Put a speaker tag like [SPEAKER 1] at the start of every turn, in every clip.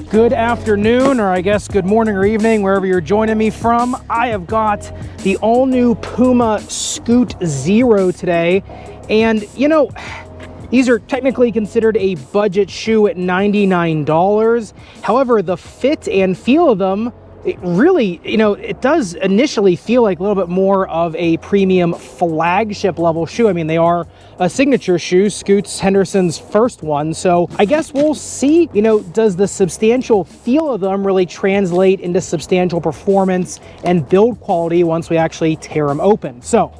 [SPEAKER 1] Good afternoon, or I guess good morning or evening, wherever you're joining me from. I have got the all-new Puma Scoot Zero today, and you know, these are technically considered a budget shoe at $99. However, the fit and feel of them, it really, it does initially feel like a little bit more of a premium flagship level shoe. I mean, they are a signature shoe, Scoot's Henderson's first one. So I guess we'll see, does the substantial feel of them really translate into substantial performance and build quality once we actually tear them open? So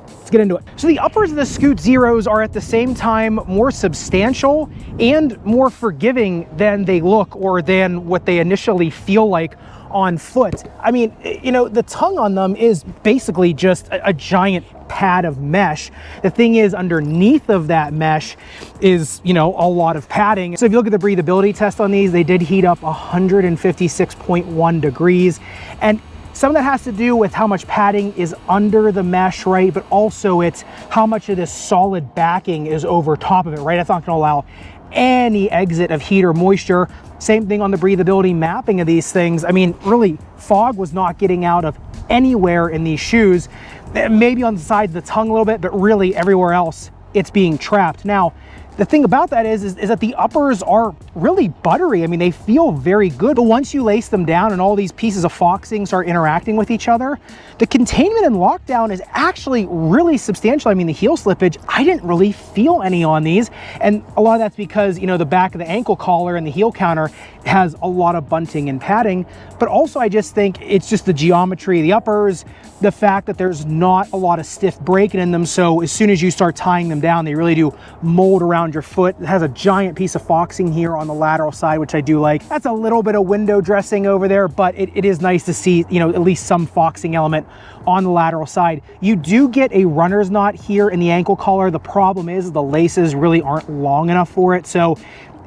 [SPEAKER 1] let's get into it. So the uppers of the Scoot Zeros are at the same time more substantial and more forgiving than they look or than what they initially feel like on foot. I mean, the tongue on them is basically just a giant pad of mesh. The thing is, underneath of that mesh is, a lot of padding. So if you look at the breathability test on these, they did heat up 156.1 degrees. And some of that has to do with how much padding is under the mesh, right? But also it's how much of this solid backing is over top of it, right? That's not gonna allow any exit of heat or moisture. Same thing on the breathability mapping of these things. I mean, really, fog was not getting out of anywhere in these shoes. Maybe on the side of the tongue a little bit, but really everywhere else, it's being trapped. Now, the thing about that is that the uppers are really buttery. I mean, they feel very good, but once you lace them down and all these pieces of foxing start interacting with each other, the containment and lockdown is actually really substantial. I mean, the heel slippage, I didn't really feel any on these. And a lot of that's because, the back of the ankle collar and the heel counter has a lot of bunting and padding. But also I just think it's just the geometry of the uppers, the fact that there's not a lot of stiff breaking in them. So as soon as you start tying them down, they really do mold around your foot. It has a giant piece of foxing here on the lateral side, which I do like. That's a little bit of window dressing over there, but it is nice to see, at least some foxing element on the lateral side. You do get a runner's knot here in the ankle collar. The problem is the laces really aren't long enough for it. So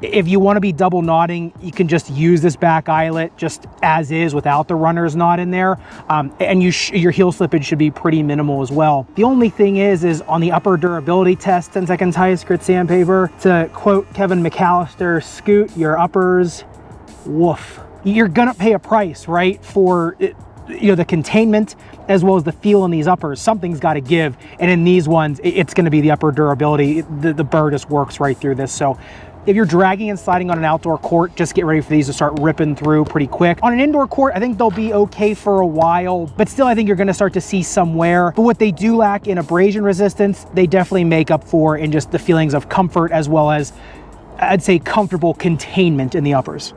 [SPEAKER 1] if you want to be double knotting, you can just use this back eyelet just as is without the runner's knot in there. And your heel slippage should be pretty minimal as well. The only thing is on the upper durability test, 10 seconds highest grit sandpaper, to quote Kevin McAllister, Scoot, your uppers, woof. You're gonna pay a price, right, for the containment as well as the feel in these uppers. Something's got to give, and in these ones, it's going to be the upper durability. The burr just works right through this. So if you're dragging and sliding on an outdoor court, just get ready for these to start ripping through pretty quick. On an indoor court, I think they'll be okay for a while, but still I think you're gonna start to see some wear. But what they do lack in abrasion resistance, they definitely make up for in just the feelings of comfort as well as, I'd say, comfortable containment in the uppers.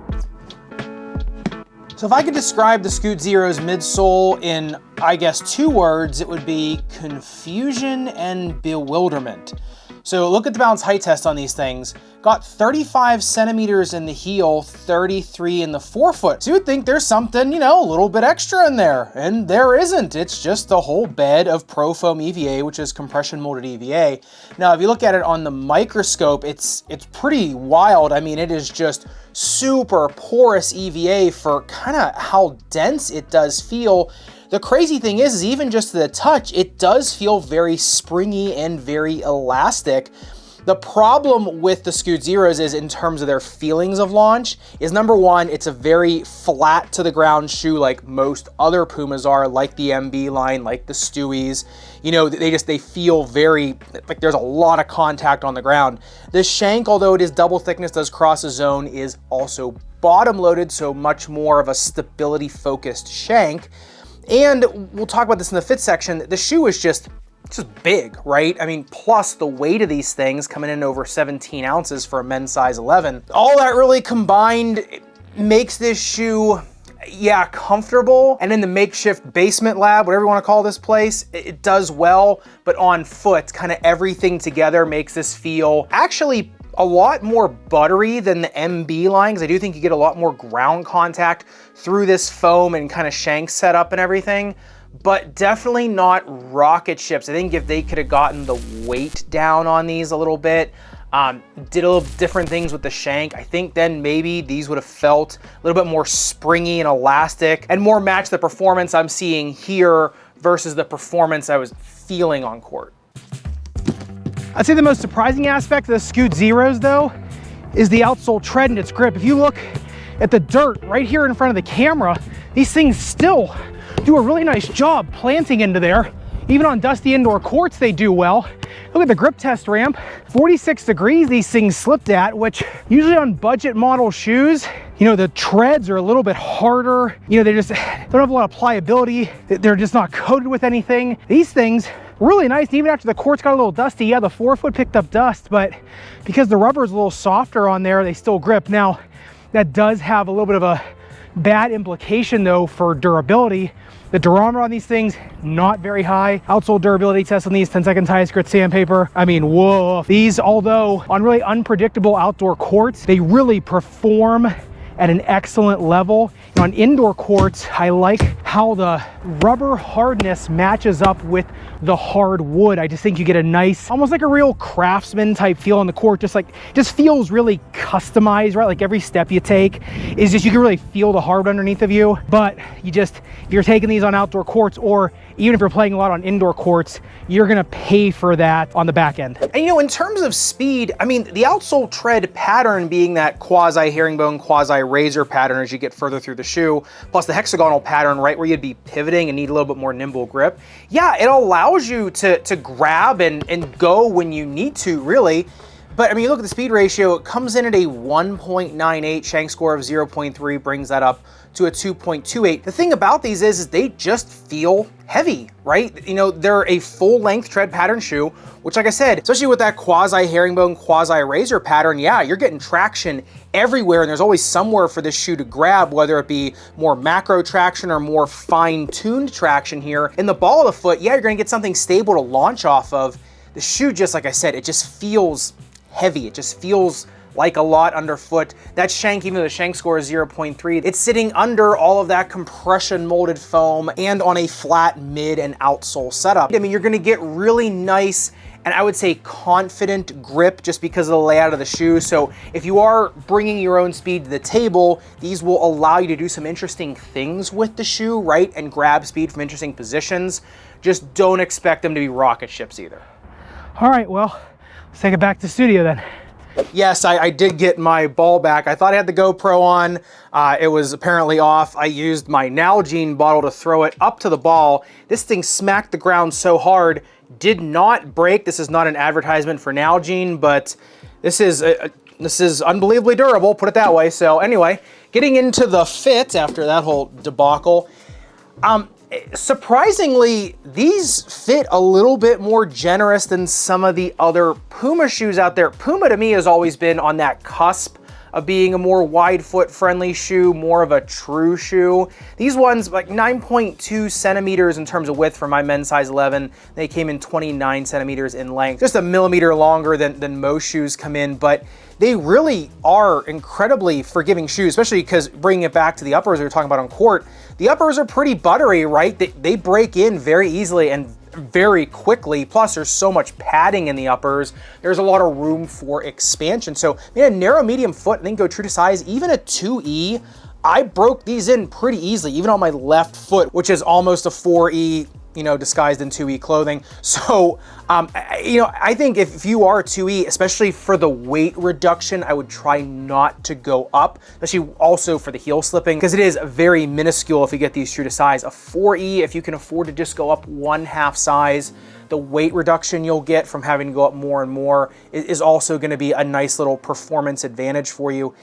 [SPEAKER 1] So if I could describe the Scoot Zero's midsole in, I guess, 2 words, it would be confusion and bewilderment. So look at the balance height test on these things. Got 35 centimeters in the heel, 33 in the forefoot. So you would think there's something, a little bit extra in there, and there isn't. It's just the whole bed of ProFoam EVA, which is compression molded EVA. Now, if you look at it on the microscope, it's pretty wild. I mean, it is just super porous EVA for kind of how dense it does feel. The crazy thing is even just the touch, it does feel very springy and very elastic. The problem with the Scoot Zeros is, in terms of their feelings of launch, is number one, it's a very flat to the ground shoe like most other Pumas are, like the MB line, like the Stewies. They feel very, like there's a lot of contact on the ground. The shank, although it is double thickness, does cross a zone, is also bottom loaded, so much more of a stability focused shank. And we'll talk about this in the fit section. The shoe is just big, right? I mean, plus the weight of these things coming in over 17 ounces for a men's size 11. All that really combined makes this shoe, yeah, comfortable. And in the makeshift basement lab, whatever you want to call this place, it does well. But on foot, kind of everything together makes this feel actually a lot more buttery than the MB line, because I do think you get a lot more ground contact through this foam and kind of shank setup and everything, but definitely not rocket ships. I think if they could have gotten the weight down on these a little bit, did a little different things with the shank, I think then maybe these would have felt a little bit more springy and elastic and more match the performance I'm seeing here versus the performance I was feeling on court. I'd say the most surprising aspect of the Scoot Zeros, though, is the outsole tread and its grip. If you look at the dirt right here in front of the camera, these things still do a really nice job planting into there. Even on dusty indoor courts, they do well. Look at the grip test ramp, 46 degrees these things slipped at, which usually on budget model shoes, you know, the treads are a little bit harder. You know, they just don't have a lot of pliability. They're just not coated with anything. These things, really nice. Even after the courts got a little dusty, yeah, the forefoot picked up dust, but because the rubber is a little softer on there, they still grip. Now, that does have a little bit of a bad implication though for durability. The durometer on these things, not very high. Outsole durability test on these, 10 seconds highest grit sandpaper. I mean, whoa. These, although on really unpredictable outdoor courts, they really perform at an excellent level. And on indoor courts, I like how the rubber hardness matches up with the hard wood. I just think you get a nice, almost like a real craftsman type feel on the court. Just feels really customized, right? Like every step you take is just, you can really feel the hardwood underneath of you. But if you're taking these on outdoor courts, or even if you're playing a lot on indoor courts, you're gonna pay for that on the back end.
[SPEAKER 2] And you know, in terms of speed, I mean, the outsole tread pattern being that quasi herringbone, quasi razor pattern as you get further through the shoe, plus the hexagonal pattern, right, where you'd be pivoting and need a little bit more nimble grip. Yeah, it allows you to grab and go when you need to, really. But I mean, you look at the speed ratio, it comes in at a 1.98, shank score of 0.3 brings that up to a 2.28. The thing about these is they just feel heavy, right? You know, they're a full length tread pattern shoe, which, like I said, especially with that quasi herringbone, quasi razor pattern, yeah, you're getting traction everywhere, and there's always somewhere for this shoe to grab, whether it be more macro traction or more fine-tuned traction here. In the ball of the foot, yeah, you're gonna get something stable to launch off of. The shoe, just like I said, it just feels heavy. It just feels like a lot underfoot. That shank, even though the shank score is 0.3, it's sitting under all of that compression molded foam and on a flat mid and outsole setup. I mean, you're gonna get really nice and I would say confident grip just because of the layout of the shoe. So if you are bringing your own speed to the table, these will allow you to do some interesting things with the shoe, right? And grab speed from interesting positions. Just don't expect them to be rocket ships either.
[SPEAKER 1] All right, well, let's take it back to the studio then.
[SPEAKER 2] Yes, I did get my ball back. I thought I had the GoPro on. It was apparently off. I used my Nalgene bottle to throw it up to the ball. This thing smacked the ground so hard, did not break. This is not an advertisement for Nalgene, but this is unbelievably durable, put it that way. So anyway, getting into the fit after that whole debacle. Surprisingly, these fit a little bit more generous than some of the other Puma shoes out there. Puma to me has always been on that cusp of being a more wide foot friendly shoe, more of a true shoe. These ones, like 9.2 centimeters in terms of width for my men's size 11. They came in 29 centimeters in length, just a millimeter longer than most shoes come in, but they really are incredibly forgiving shoes, especially because bringing it back to the uppers we were talking about on court, the uppers are pretty buttery, right? They break in very easily and very quickly. Plus there's so much padding in the uppers. There's a lot of room for expansion. So a narrow medium foot and then go true to size, even a 2E, I broke these in pretty easily, even on my left foot, which is almost a 4E, you know, disguised in 2E clothing. So, you know, I think if you are a 2E, especially for the weight reduction, I would try not to go up, especially also for the heel slipping, because it is very minuscule if you get these true to size. A 4E, if you can afford to just go up 1/2 size, the weight reduction you'll get from having to go up more and more is also gonna be a nice little performance advantage for you.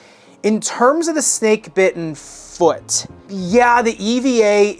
[SPEAKER 2] In terms of the snake bitten foot, yeah, the EVA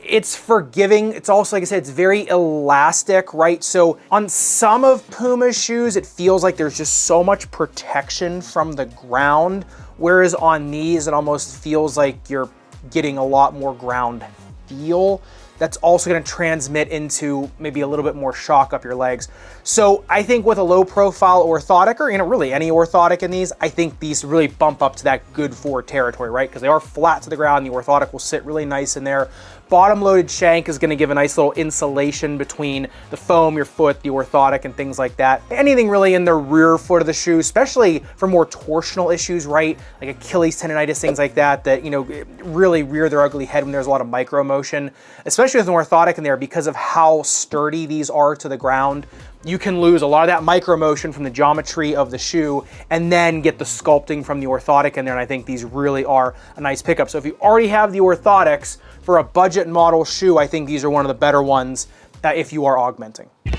[SPEAKER 2] it's forgiving. It's also, like I said, it's very elastic, right? So on some of Puma's shoes, it feels like there's just so much protection from the ground, whereas on these, it almost feels like you're getting a lot more ground feel. That's also gonna transmit into maybe a little bit more shock up your legs. So I think with a low profile orthotic, or, you know, really any orthotic in these, I think these really bump up to that good for territory, right? Because they are flat to the ground, the orthotic will sit really nice in there. Bottom loaded shank is gonna give a nice little insulation between the foam, your foot, the orthotic, and things like that. Anything really in the rear foot of the shoe, especially for more torsional issues, right? Like Achilles tendonitis, things like that, that, you know, really rear their ugly head when there's a lot of micro motion, especially with an orthotic in there because of how sturdy these are to the ground. you can lose a lot of that micro motion from the geometry of the shoe and then get the sculpting from the orthotic in there. And I think these really are a nice pickup. So if you already have the orthotics for a budget model shoe, I think these are one of the better ones if you are augmenting. And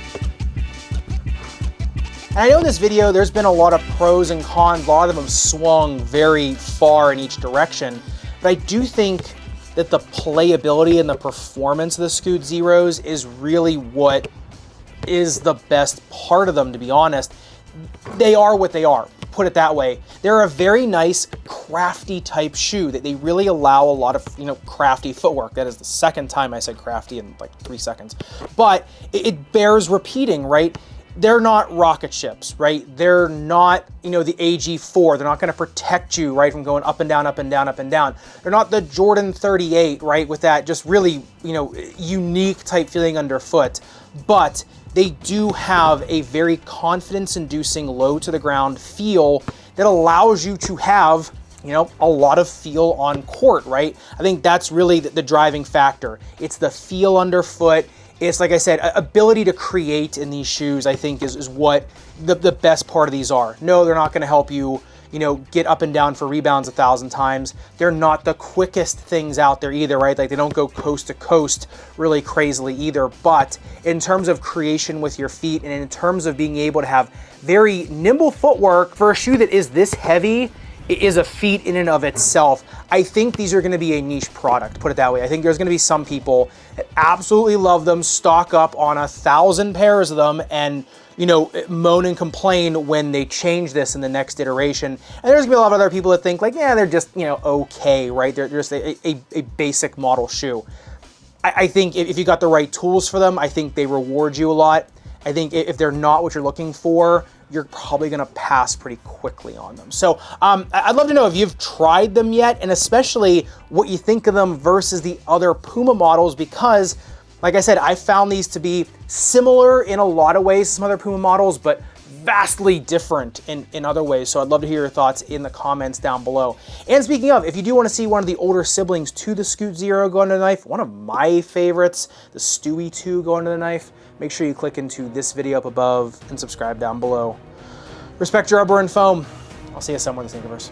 [SPEAKER 2] I know in this video, there's been a lot of pros and cons. A lot of them have swung very far in each direction. But I do think that the playability and the performance of the Scoot Zeros is really what is the best part of them, to be honest. They are what they are, put it that way. They're a very nice, crafty type shoe that they really allow a lot of, crafty footwork. That is the second time I said crafty in like 3 seconds. But it bears repeating, right? They're not rocket ships, right? They're not, the AG4. They're not going to protect you, right, from going up and down, up and down, up and down. They're not the Jordan 38, right, with that just really, unique type feeling underfoot. But they do have a very confidence-inducing low to the ground feel that allows you to have, a lot of feel on court, right? I think that's really the driving factor. It's the feel underfoot. It's, like I said, ability to create in these shoes, I think, is what the best part of these are. No, they're not going to help you, get up and down for rebounds 1,000 times. They're not the quickest things out there either, right? Like, they don't go coast to coast really crazily either. But in terms of creation with your feet and in terms of being able to have very nimble footwork for a shoe that is this heavy, it is a feat in and of itself. I think these are going to be a niche product, put it that way. I think there's going to be some people that absolutely love them, stock up on 1,000 pairs of them, and moan and complain when they change this in the next iteration. And there's going to be a lot of other people that think like, yeah, they're just okay, right? They're just a basic model shoe. I think if you got the right tools for them, I think they reward you a lot. I think if they're not what you're looking for, you're probably gonna pass pretty quickly on them. So I'd love to know if you've tried them yet, and especially what you think of them versus the other Puma models, because like I said, I found these to be similar in a lot of ways to some other Puma models, but vastly different in other ways. So I'd love to hear your thoughts in the comments down below. And speaking of, if you do want to see one of the older siblings to the Scoot Zero go under the knife, one of my favorites, the Stewie 2 go under the knife, make sure you click into this video up above and subscribe down below. Respect your rubber and foam. I'll see you somewhere in the Sneakerverse.